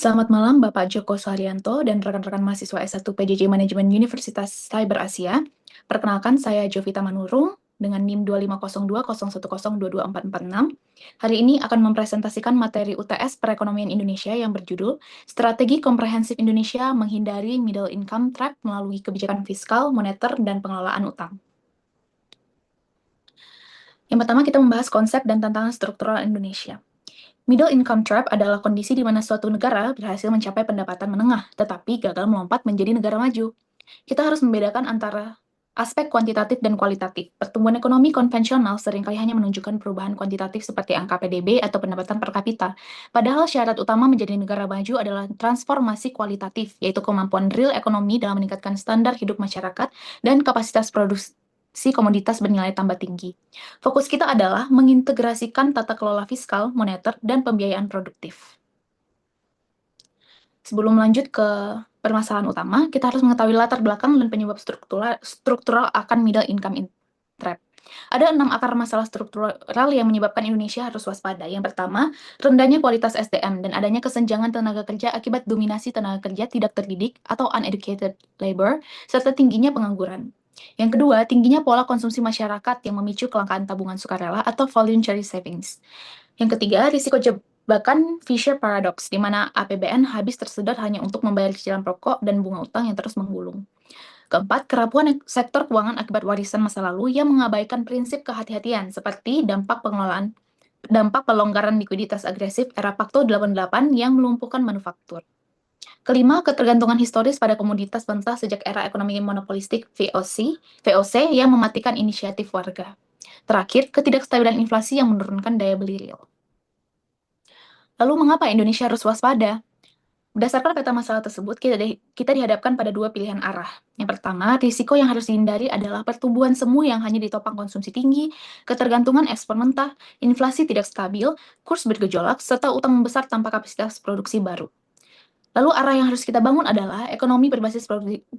Selamat malam Bapak Joko Suharyanto dan rekan-rekan mahasiswa S1 PJJ Manajemen Universitas Cyber Asia. Perkenalkan, saya Jovita Manurung dengan NIM 2502010224446. Hari ini akan mempresentasikan materi UTS Perekonomian Indonesia yang berjudul Strategi Komprehensif Indonesia Menghindari Middle Income Trap melalui Kebijakan Fiskal, Moneter, dan Pengelolaan Utang. Yang pertama, kita membahas konsep dan tantangan struktural Indonesia. Middle income trap adalah kondisi di mana suatu negara berhasil mencapai pendapatan menengah, tetapi gagal melompat menjadi negara maju. Kita harus membedakan antara aspek kuantitatif dan kualitatif. Pertumbuhan ekonomi konvensional seringkali hanya menunjukkan perubahan kuantitatif seperti angka PDB atau pendapatan per kapita. Padahal syarat utama menjadi negara maju adalah transformasi kualitatif, yaitu kemampuan real ekonomi dalam meningkatkan standar hidup masyarakat dan kapasitas produksi komoditas bernilai tambah tinggi. Fokus kita adalah mengintegrasikan tata kelola fiskal, moneter, dan pembiayaan produktif. Sebelum lanjut ke permasalahan utama, kita harus mengetahui latar belakang dan penyebab struktural akan middle income trap. Ada 6 akar masalah struktural yang menyebabkan Indonesia harus waspada. Yang pertama, rendahnya kualitas SDM dan adanya kesenjangan tenaga kerja akibat dominasi tenaga kerja tidak terdidik atau uneducated labor, serta tingginya pengangguran. Yang kedua, tingginya pola konsumsi masyarakat yang memicu kelangkaan tabungan sukarela atau voluntary savings. Yang ketiga, risiko jebakan Fisher Paradox, di mana APBN habis tersedot hanya untuk membayar cicilan pokok dan bunga utang yang terus menggulung. Keempat, kerapuhan sektor keuangan akibat warisan masa lalu yang mengabaikan prinsip kehati-hatian, seperti dampak pelonggaran likuiditas agresif era Pakto 88 yang melumpuhkan manufaktur. Kelima, ketergantungan historis pada komoditas mentah sejak era ekonomi monopolistik VOC yang mematikan inisiatif warga. Terakhir, ketidakstabilan inflasi yang menurunkan daya beli real. Lalu mengapa Indonesia harus waspada? Berdasarkan peta masalah tersebut, kita dihadapkan pada dua pilihan arah. Yang pertama, risiko yang harus dihindari adalah pertumbuhan semu yang hanya ditopang konsumsi tinggi, ketergantungan ekspor mentah, inflasi tidak stabil, kurs bergejolak, serta utang membesar tanpa kapasitas produksi baru. Lalu arah yang harus kita bangun adalah ekonomi berbasis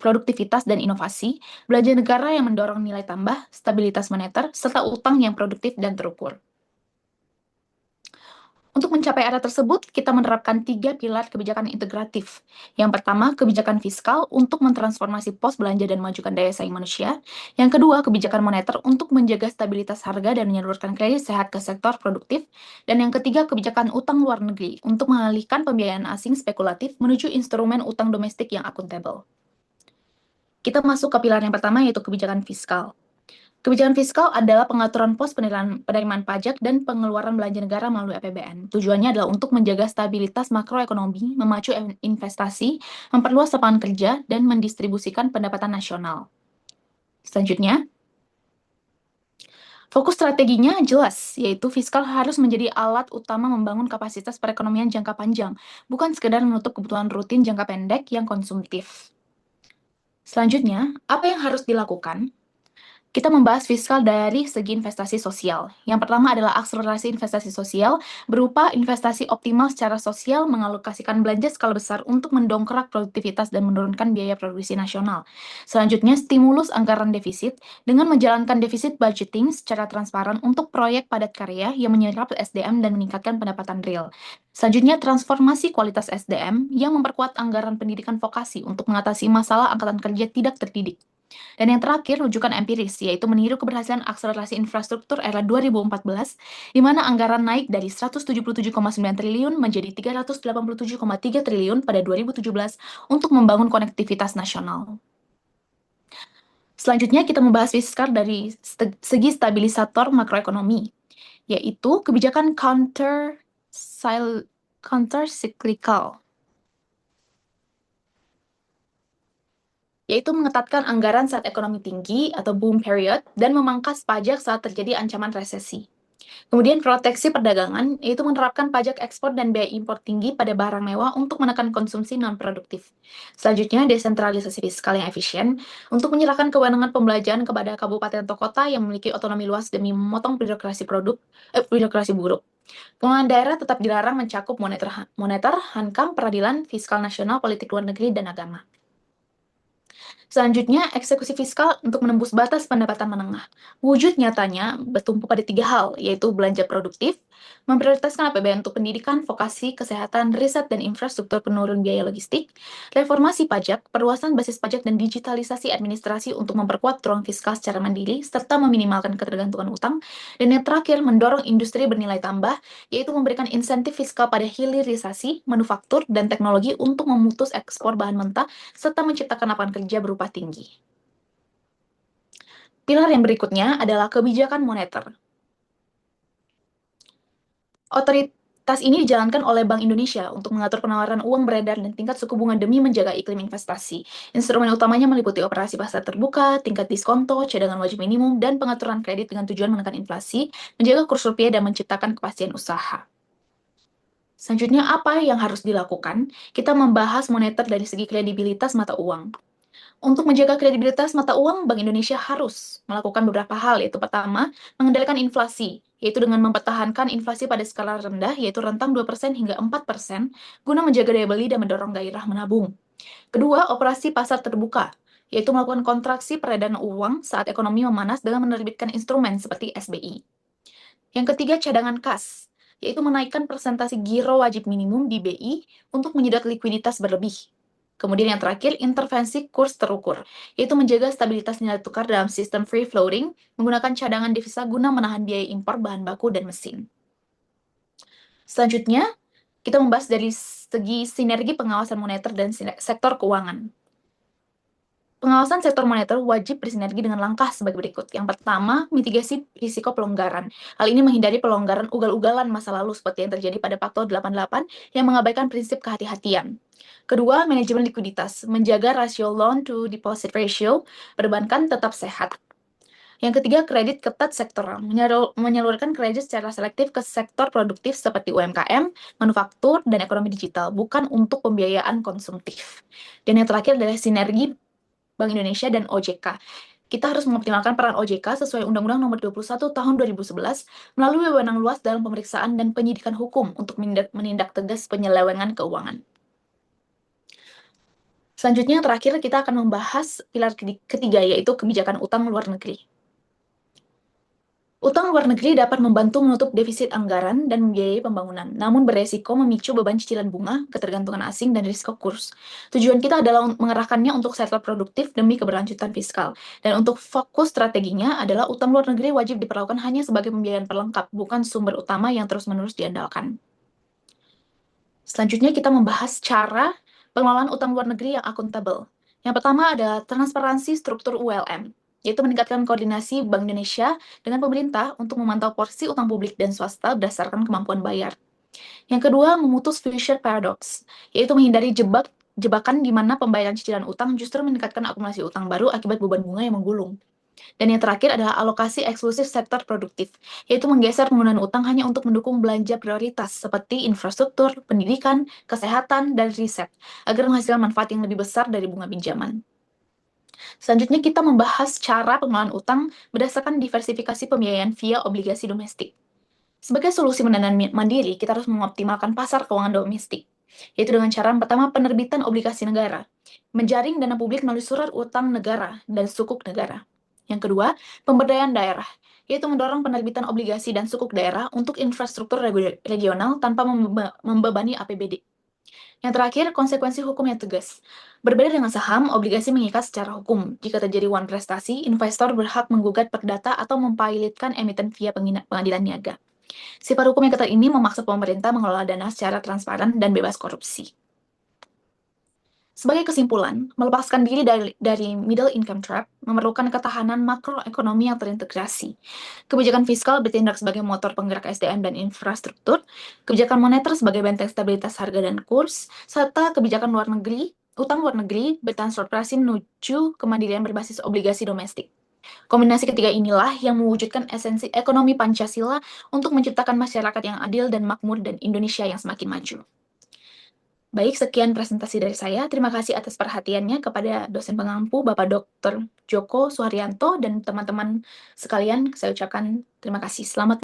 produktivitas dan inovasi, belanja negara yang mendorong nilai tambah, stabilitas moneter, serta utang yang produktif dan terukur. Untuk mencapai arah tersebut, kita menerapkan 3 pilar kebijakan integratif. Yang pertama, kebijakan fiskal untuk mentransformasi pos belanja dan memajukan daya saing manusia. Yang kedua, kebijakan moneter untuk menjaga stabilitas harga dan menyalurkan kredit sehat ke sektor produktif. Dan yang ketiga, kebijakan utang luar negeri untuk mengalihkan pembiayaan asing spekulatif menuju instrumen utang domestik yang akuntabel. Kita masuk ke pilar yang pertama, yaitu kebijakan fiskal. Kebijakan fiskal adalah pengaturan pos penerimaan pajak dan pengeluaran belanja negara melalui APBN. Tujuannya adalah untuk menjaga stabilitas makroekonomi, memacu investasi, memperluas lapangan kerja, dan mendistribusikan pendapatan nasional. Selanjutnya, fokus strateginya jelas, yaitu fiskal harus menjadi alat utama membangun kapasitas perekonomian jangka panjang, bukan sekedar menutup kebutuhan rutin jangka pendek yang konsumtif. Selanjutnya, apa yang harus dilakukan? Kita membahas fiskal dari segi investasi sosial. Yang pertama adalah akselerasi investasi sosial, berupa investasi optimal secara sosial mengalokasikan belanja skala besar untuk mendongkrak produktivitas dan menurunkan biaya produksi nasional. Selanjutnya, stimulus anggaran defisit dengan menjalankan defisit budgeting secara transparan untuk proyek padat karya yang menyerap SDM dan meningkatkan pendapatan real. Selanjutnya, transformasi kualitas SDM yang memperkuat anggaran pendidikan vokasi untuk mengatasi masalah angkatan kerja tidak terdidik. Dan yang terakhir, rujukan empiris, yaitu meniru keberhasilan akselerasi infrastruktur era 2014, di mana anggaran naik dari 177,9 triliun menjadi 387,3 triliun pada 2017 untuk membangun konektivitas nasional. Selanjutnya, kita membahas fiskal dari segi stabilisator makroekonomi, yaitu kebijakan counter-cyclical, yaitu mengetatkan anggaran saat ekonomi tinggi atau boom period dan memangkas pajak saat terjadi ancaman resesi. Kemudian proteksi perdagangan, yaitu menerapkan pajak ekspor dan biaya impor tinggi pada barang mewah untuk menekan konsumsi non-produktif. Selanjutnya, desentralisasi fiskal yang efisien untuk menyerahkan kewenangan pembelanjaan kepada kabupaten atau kota yang memiliki otonomi luas demi memotong birokrasi buruk. Pengelolaan daerah tetap dilarang mencakup moneter, hankam, peradilan, fiskal nasional, politik luar negeri, dan agama. Selanjutnya, eksekusi fiskal untuk menembus batas pendapatan menengah. Wujud nyatanya bertumpu pada 3 hal, yaitu belanja produktif, memprioritaskan APBN untuk pendidikan, vokasi, kesehatan, riset, dan infrastruktur penurun biaya logistik, reformasi pajak, perluasan basis pajak, dan digitalisasi administrasi untuk memperkuat ruang fiskal secara mandiri, serta meminimalkan ketergantungan utang, dan yang terakhir, mendorong industri bernilai tambah, yaitu memberikan insentif fiskal pada hilirisasi, manufaktur, dan teknologi untuk memutus ekspor bahan mentah serta menciptakan lapangan kerja berupa tinggi. Pilar yang berikutnya adalah kebijakan moneter. Otoritas ini dijalankan oleh Bank Indonesia untuk mengatur penawaran uang beredar dan tingkat suku bunga demi menjaga iklim investasi. Instrumen utamanya meliputi operasi pasar terbuka, tingkat diskonto, cadangan wajib minimum, dan pengaturan kredit dengan tujuan menekan inflasi, menjaga kurs rupiah, dan menciptakan kepastian usaha. Selanjutnya, apa yang harus dilakukan? Kita membahas moneter dari segi kredibilitas mata uang. Untuk menjaga kredibilitas mata uang, Bank Indonesia harus melakukan beberapa hal, yaitu pertama, mengendalikan inflasi, yaitu dengan mempertahankan inflasi pada skala rendah, yaitu rentang 2% hingga 4%, guna menjaga daya beli dan mendorong gairah menabung. Kedua, operasi pasar terbuka, yaitu melakukan kontraksi peredaran uang saat ekonomi memanas dengan menerbitkan instrumen seperti SBI. Yang ketiga, cadangan kas, yaitu menaikkan persentase giro wajib minimum di BI untuk menyedot likuiditas berlebih. Kemudian yang terakhir, intervensi kurs terukur, yaitu menjaga stabilitas nilai tukar dalam sistem free floating menggunakan cadangan devisa guna menahan biaya impor bahan baku dan mesin. Selanjutnya, kita membahas dari segi sinergi pengawasan moneter dan sektor keuangan. Pengawasan sektor moneter wajib bersinergi dengan langkah sebagai berikut. Yang pertama, mitigasi risiko pelonggaran. Hal ini menghindari pelonggaran ugal-ugalan masa lalu seperti yang terjadi pada Pakto 88 yang mengabaikan prinsip kehati-hatian. Kedua, manajemen likuiditas. Menjaga rasio loan to deposit ratio perbankan tetap sehat. Yang ketiga, kredit ketat sektoral. Menyalurkan kredit secara selektif ke sektor produktif seperti UMKM, manufaktur, dan ekonomi digital, bukan untuk pembiayaan konsumtif. Dan yang terakhir adalah sinergi Bank Indonesia dan OJK. Kita harus mengoptimalkan peran OJK sesuai Undang-Undang Nomor 21 Tahun 2011 melalui wewenang luas dalam pemeriksaan dan penyidikan hukum untuk menindak tegas penyelewengan keuangan. Selanjutnya, terakhir kita akan membahas pilar ketiga, yaitu kebijakan utang luar negeri. Utang luar negeri dapat membantu menutup defisit anggaran dan membiayai pembangunan, namun beresiko memicu beban cicilan bunga, ketergantungan asing, dan risiko kurs. Tujuan kita adalah mengerahkannya untuk sektor produktif demi keberlanjutan fiskal. Dan untuk fokus strateginya adalah utang luar negeri wajib diperlakukan hanya sebagai pembiayaan perlengkap, bukan sumber utama yang terus-menerus diandalkan. Selanjutnya kita membahas cara pengelolaan utang luar negeri yang akuntabel. Yang pertama adalah transparansi struktur ULM, yaitu meningkatkan koordinasi Bank Indonesia dengan pemerintah untuk memantau porsi utang publik dan swasta berdasarkan kemampuan bayar. Yang kedua, memutus future paradox, yaitu menghindari jebakan di mana pembayaran cicilan utang justru meningkatkan akumulasi utang baru akibat beban bunga yang menggulung. Dan yang terakhir adalah alokasi eksklusif sektor produktif, yaitu menggeser penggunaan utang hanya untuk mendukung belanja prioritas seperti infrastruktur, pendidikan, kesehatan, dan riset, agar menghasilkan manfaat yang lebih besar dari bunga pinjaman. Selanjutnya kita membahas cara pengelolaan utang berdasarkan diversifikasi pembiayaan via obligasi domestik. Sebagai solusi pendanaan mandiri, kita harus mengoptimalkan pasar keuangan domestik, yaitu dengan cara pertama penerbitan obligasi negara, menjaring dana publik melalui surat utang negara dan sukuk negara. Yang kedua, pemberdayaan daerah, yaitu mendorong penerbitan obligasi dan sukuk daerah untuk infrastruktur regional tanpa membebani APBD. Yang terakhir, konsekuensi hukum yang tegas. Berbeda dengan saham, obligasi mengikat secara hukum. Jika terjadi wan prestasi, investor berhak menggugat perdata atau mempilotkan emiten via pengadilan niaga. Sifat hukum yang ketat ini memaksa pemerintah mengelola dana secara transparan dan bebas korupsi. Sebagai kesimpulan, melepaskan diri dari middle income trap memerlukan ketahanan makroekonomi yang terintegrasi. Kebijakan fiskal bertindak sebagai motor penggerak SDM dan infrastruktur, kebijakan moneter sebagai benteng stabilitas harga dan kurs, serta kebijakan utang luar negeri bertransformasi menuju kemandirian berbasis obligasi domestik. Kombinasi ketiga inilah yang mewujudkan esensi ekonomi Pancasila untuk menciptakan masyarakat yang adil dan makmur dan Indonesia yang semakin maju. Baik, sekian presentasi dari saya. Terima kasih atas perhatiannya kepada dosen pengampu Bapak Dr. Joko Suharyanto dan teman-teman sekalian. Saya ucapkan terima kasih. Selamat